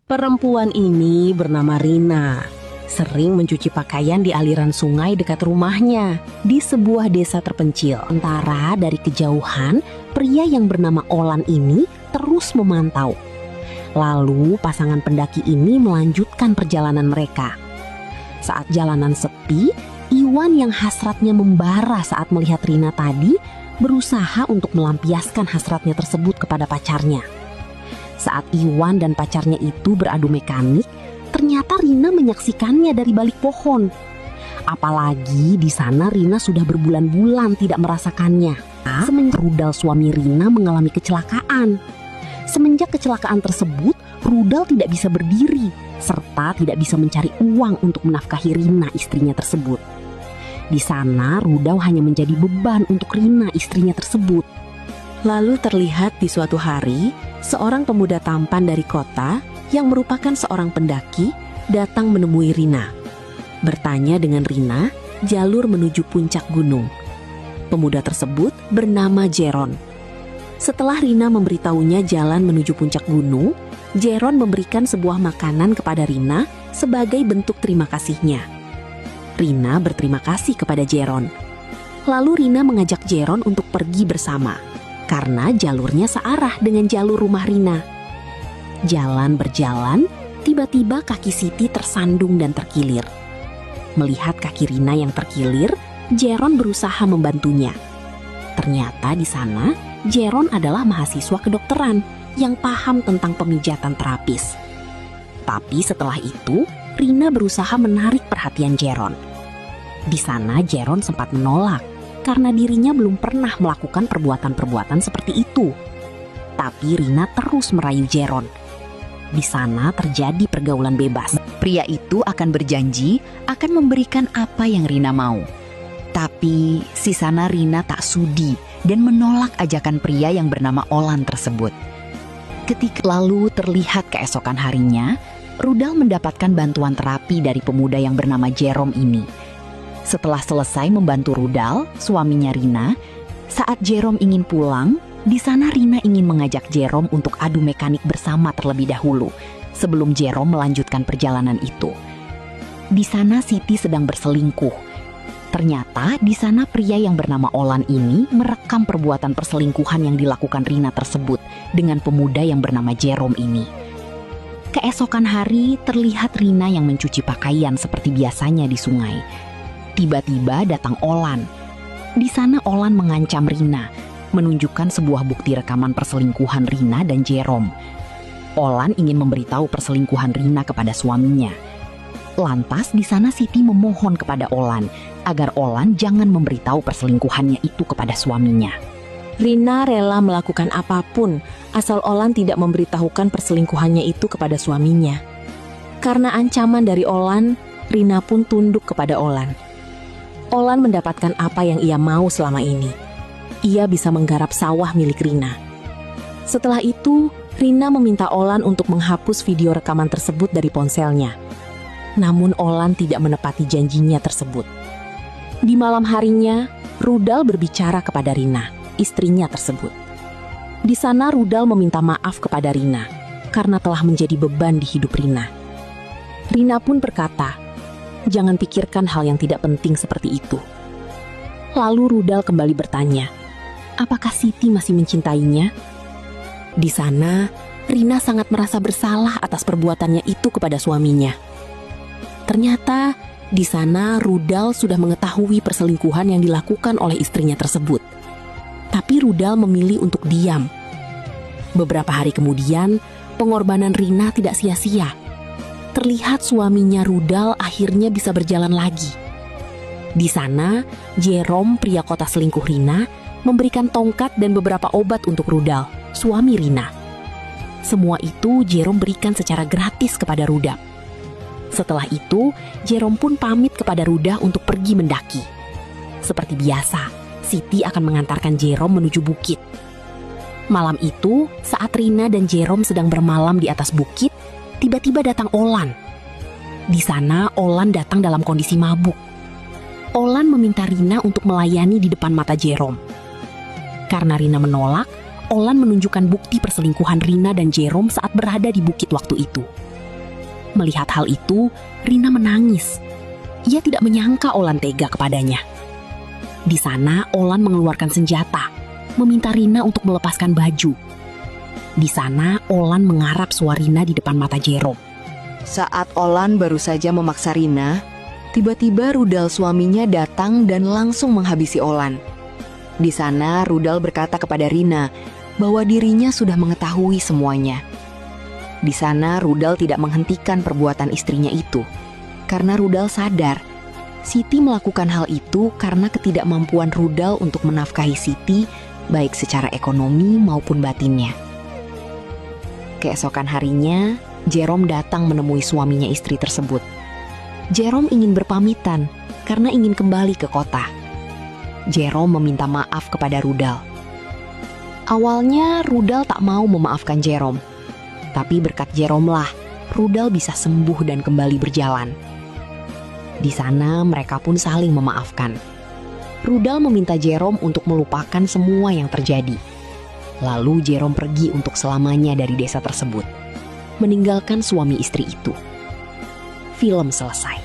Perempuan ini bernama Rina. Sering mencuci pakaian di aliran sungai dekat rumahnya di sebuah desa terpencil. Sementara dari kejauhan, pria yang bernama Olan ini terus memantau. Lalu pasangan pendaki ini melanjutkan perjalanan mereka. Saat jalanan sepi, Iwan yang hasratnya membara saat melihat Rina tadi berusaha untuk melampiaskan hasratnya tersebut kepada pacarnya. Saat Iwan dan pacarnya itu beradu mekanik, ternyata Rina menyaksikannya dari balik pohon. Apalagi di sana Rina sudah berbulan-bulan tidak merasakannya. Semenjak Rudal suami Rina mengalami kecelakaan. Semenjak kecelakaan tersebut, Rudal tidak bisa berdiri serta tidak bisa mencari uang untuk menafkahi Rina istrinya tersebut. Di sana Rudal hanya menjadi beban untuk Rina istrinya tersebut. Lalu terlihat di suatu hari, seorang pemuda tampan dari kota yang merupakan seorang pendaki datang menemui Rina. Bertanya dengan Rina jalur menuju puncak gunung. Pemuda tersebut bernama Jeron. Setelah Rina memberitahunya jalan menuju puncak gunung, Jeron memberikan sebuah makanan kepada Rina sebagai bentuk terima kasihnya. Rina berterima kasih kepada Jeron. Lalu Rina mengajak Jeron untuk pergi bersama, karena jalurnya searah dengan jalur rumah Rina. Jalan berjalan, tiba-tiba kaki Siti tersandung dan terkilir. Melihat kaki Rina yang terkilir, Jeron berusaha membantunya. Ternyata di sana, Jeron adalah mahasiswa kedokteran yang paham tentang pemijatan terapis. Tapi setelah itu, Rina berusaha menarik perhatian Jeron. Di sana Jeron sempat menolak, karena dirinya belum pernah melakukan perbuatan-perbuatan seperti itu. Tapi Rina terus merayu Jeron. Di sana terjadi pergaulan bebas. Pria itu akan berjanji akan memberikan apa yang Rina mau. Tapi si sana Rina tak sudi dan menolak ajakan pria yang bernama Olan tersebut. Ketika lalu terlihat keesokan harinya, Rudal mendapatkan bantuan terapi dari pemuda yang bernama Jerom ini. Setelah selesai membantu Rudal, suaminya Rina, saat Jerom ingin pulang, di sana Rina ingin mengajak Jerom untuk adu mekanik bersama terlebih dahulu, sebelum Jerom melanjutkan perjalanan itu. Di sana Siti sedang berselingkuh. Ternyata di sana pria yang bernama Olan ini merekam perbuatan perselingkuhan yang dilakukan Rina tersebut dengan pemuda yang bernama Jerom ini. Keesokan hari terlihat Rina yang mencuci pakaian seperti biasanya di sungai. Tiba-tiba datang Olan. Di sana Olan mengancam Rina, menunjukkan sebuah bukti rekaman perselingkuhan Rina dan Jerom. Olan ingin memberitahu perselingkuhan Rina kepada suaminya. Lantas di sana Siti memohon kepada Olan agar Olan jangan memberitahu perselingkuhannya itu kepada suaminya. Rina rela melakukan apapun asal Olan tidak memberitahukan perselingkuhannya itu kepada suaminya. Karena ancaman dari Olan, Rina pun tunduk kepada Olan. Olan mendapatkan apa yang ia mau selama ini. Ia bisa menggarap sawah milik Rina. Setelah itu, Rina meminta Olan untuk menghapus video rekaman tersebut dari ponselnya. Namun Olan tidak menepati janjinya tersebut. Di malam harinya, Rudal berbicara kepada Rina, istrinya tersebut. Di sana Rudal meminta maaf kepada Rina karena telah menjadi beban di hidup Rina. Rina pun berkata, "Jangan pikirkan hal yang tidak penting seperti itu." Lalu Rudal kembali bertanya, apakah Siti masih mencintainya? Di sana, Rina sangat merasa bersalah atas perbuatannya itu kepada suaminya. Ternyata, di sana Rudal sudah mengetahui perselingkuhan yang dilakukan oleh istrinya tersebut. Tapi Rudal memilih untuk diam. Beberapa hari kemudian, pengorbanan Rina tidak sia-sia. Terlihat suaminya Rudal akhirnya bisa berjalan lagi. Di sana, Jerom, pria kota selingkuh Rina, memberikan tongkat dan beberapa obat untuk Rudal, suami Rina. Semua itu Jerom berikan secara gratis kepada Rudal. Setelah itu, Jerom pun pamit kepada Rudal untuk pergi mendaki. Seperti biasa, Siti akan mengantarkan Jerom menuju bukit. Malam itu, saat Rina dan Jerom sedang bermalam di atas bukit, tiba-tiba datang Olan. Di sana, Olan datang dalam kondisi mabuk. Olan meminta Rina untuk melayani di depan mata Jerom. Karena Rina menolak, Olan menunjukkan bukti perselingkuhan Rina dan Jerom saat berada di bukit waktu itu. Melihat hal itu, Rina menangis. Ia tidak menyangka Olan tega kepadanya. Di sana, Olan mengeluarkan senjata, meminta Rina untuk melepaskan baju. Di sana, Olan mengarap suara Rina di depan mata Jerome. Saat Olan baru saja memaksa Rina, tiba-tiba Rudal suaminya datang dan langsung menghabisi Olan. Di sana, Rudal berkata kepada Rina bahwa dirinya sudah mengetahui semuanya. Di sana, Rudal tidak menghentikan perbuatan istrinya itu. Karena Rudal sadar, Siti melakukan hal itu karena ketidakmampuan Rudal untuk menafkahi Siti, baik secara ekonomi maupun batinnya. Keesokan harinya, Jerome datang menemui suaminya istri tersebut. Jerome ingin berpamitan karena ingin kembali ke kota. Jerome meminta maaf kepada Rudal. Awalnya Rudal tak mau memaafkan Jerome. Tapi berkat Jerome lah, Rudal bisa sembuh dan kembali berjalan. Di sana mereka pun saling memaafkan. Rudal meminta Jerome untuk melupakan semua yang terjadi. Lalu Jerome pergi untuk selamanya dari desa tersebut, meninggalkan suami istri itu. Film selesai.